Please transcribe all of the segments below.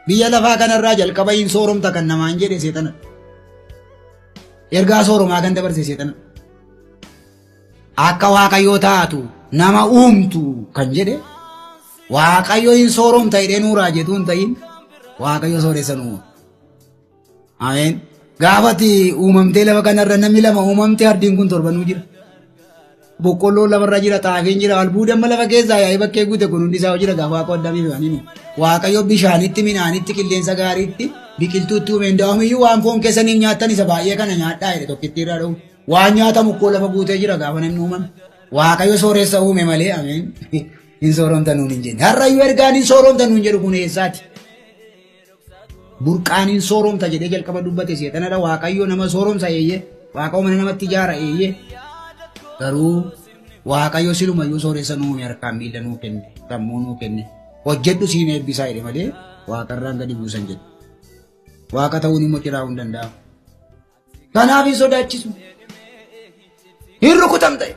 Biyya lafaa kanarraa jalqaba hin sooromta kan namaan jedhe seexana. Ergaa sooromaa kan dabarse seexana. Akka waaqayyoo taatu nama uumtu kan jedhe waaqayyoo hin sooromta jedhee nuuraa jedhu hin ta'in waaqayyoo sooressa nuuma. Ameen. Gaafati uumamtee lafa kanarra namni lama uumamtee ardiin kun torbanuu jira. Boqqolloo lafarra jira, xaafiin jira, albuudaan lafa keessaa yaa'ee bakkee guute kun hundi isaa jira gaafa akka addaa biifanii. Waaqayyo bishaanitti, midhaanitti, qilleensa gaariitti, biqiltuutti uumeen daa'imiyyuu waan foon keessaniif nyaattan isa baay'ee kana nyaadhaa jedhe tokkitti irraa dha'u. Waan nyaatamu koo lafa guutee jira gaafa namni uumame. Waaqayyo sooressa uume malee ameen. Hin sooromta nuun hin jenne. Harrayyuu ergaan hin sooromta nuun jedhu kun eessaati? Burqaan hin sooromta jedhee jalqaba dubbate seexanadha. Waaqayyo nama sooromsa eeyyee. Waaqayyo mana namatti ijaara eeyyee. Garuu waaqayyo silumayyuu sooressa nuumi harkaan miila nuu kenne, sammuu nuu kenne. Hojjedhu siin eebbisaa jedhe malee waaqarraan gadi buusan jedhe. Waaqa ta'uun immoo ciraa'uu hin danda'amu. Kanaaf hin sodaachisu. Hin rukutam ta'e.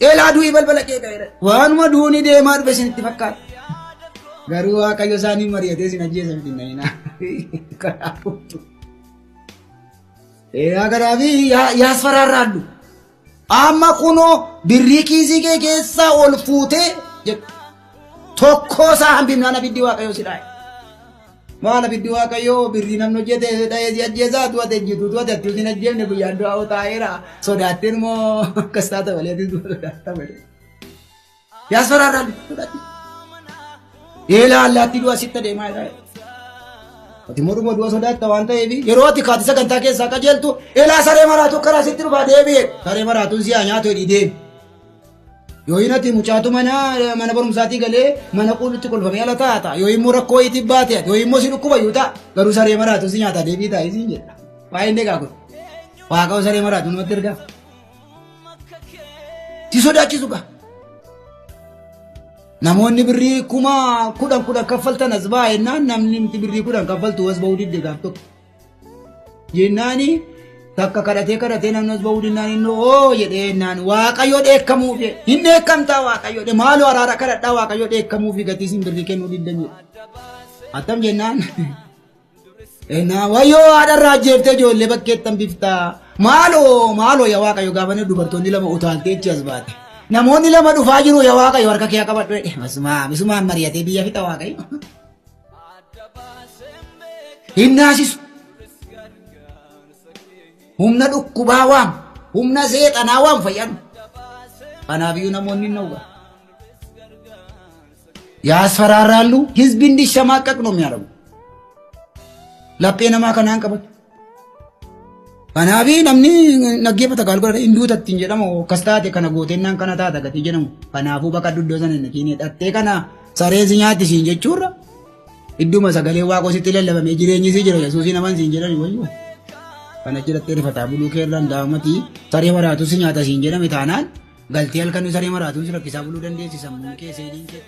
Eelaa du'ii balbala kee ga'eera. Waanuma du'uuni deemaa dhufe isinitti fakkaata. Garuu waaqayyo isaanii mari'atee isin ajjeesa miti na'inaa. Kanaaf yaasfaraarraallu. Amma kunoo birrii kiisii kee keessaa ol fuutee tokkoo isaa hambifnaan abiddi waaqayyoo si dhaa'e. Maal abiddi waaqayyoo birrii namni hojjete dha'ee si ajjeesaa tu'ate ejjitu tu'ate atti usin ajjeefne guyyaan du'aa taa'eera. Sodaatteen moo akkas taata malee ati sodaata malee. Yaasfaraarraallu sodaatti. Eelaa allaatti du'a sitti adeemaa jira. Ati morma du'a sodaatta waan ta'eef yeroo ati kaati sagantaa keessaa qajeeltu eelaa saree maraatu karaa sitti dhufaa deebi'e. Saree maraatuun si'aa nyaatu hidhii deemi. Yoo hin ati mucaatu mana barumsaatii galee mana qullutti kolfamee ala taata. Yoo immoo rakkoo itti baate yoo immoo si dhukkubayyuu ta'a. Garuu saree maraatuun si nyaata deebii taa'ee siin jedha. Baay'een deegaa kun. Waaqayyo saree maraatuun namatti ergaa. Si sodaachisu gaa. Namoonni birrii kuma kudhan kaffaltan as baay'inaan namni birrii kudhan kaffaltu as ba'uu didde gaaf tokko. Jennaani takka kadhatee namni as ba'uu dinnaan inni oo jedhee jennaan waaqayyoo dheekkamuuf hin dheekkamtaa waaqayyoo maaloo araara kadhadhaa waaqayyoo dheekkamuuf gatii isin birrii kennuu diddan jedhu. Attam jennaan wayyoo haadharraa ajjeeftee ijoollee bakkeettan biftaa maaloo yaa waaqayyo gaafa dubartoonni lama utaaltee achi as baate. Namoonni lama dhufaa jiru yaa waaqayyo harka kee qabadhu jedhe. Misumaan mari'atee biyya fixa waaqayyo. Hin naasisu. Humna dhukkubaa waam, humna seexanaa waam fayyadu. Kanaafiyyuu namoonni hin dhowwa. Yaasfaraarraallu hizbiin dishamaa ነው የሚያደርጉ laphee namaa kanaan qabatu. Kanaafi namni naggeeffata gaalgora hinduutatti hin jedhamu akkas taate kana gootennaan kana taata gatii jedhamu. Kanaafuu bakka duddoo sana hin dhaqiin dhattee kana saree si nyaatti siin jechuurra idduma sagalee waaqoo sitti lallabamee jireenyi si jira yesuusii naman siin jedhani wayyuu. Kana jedhattee rifataa buluu keerraan daa'amatii saree maraatu si nyaata siin jedhame taanaan galtee halkan saree maraatuun si rakkisaa buluu dandeessi sammuun kee seediin kee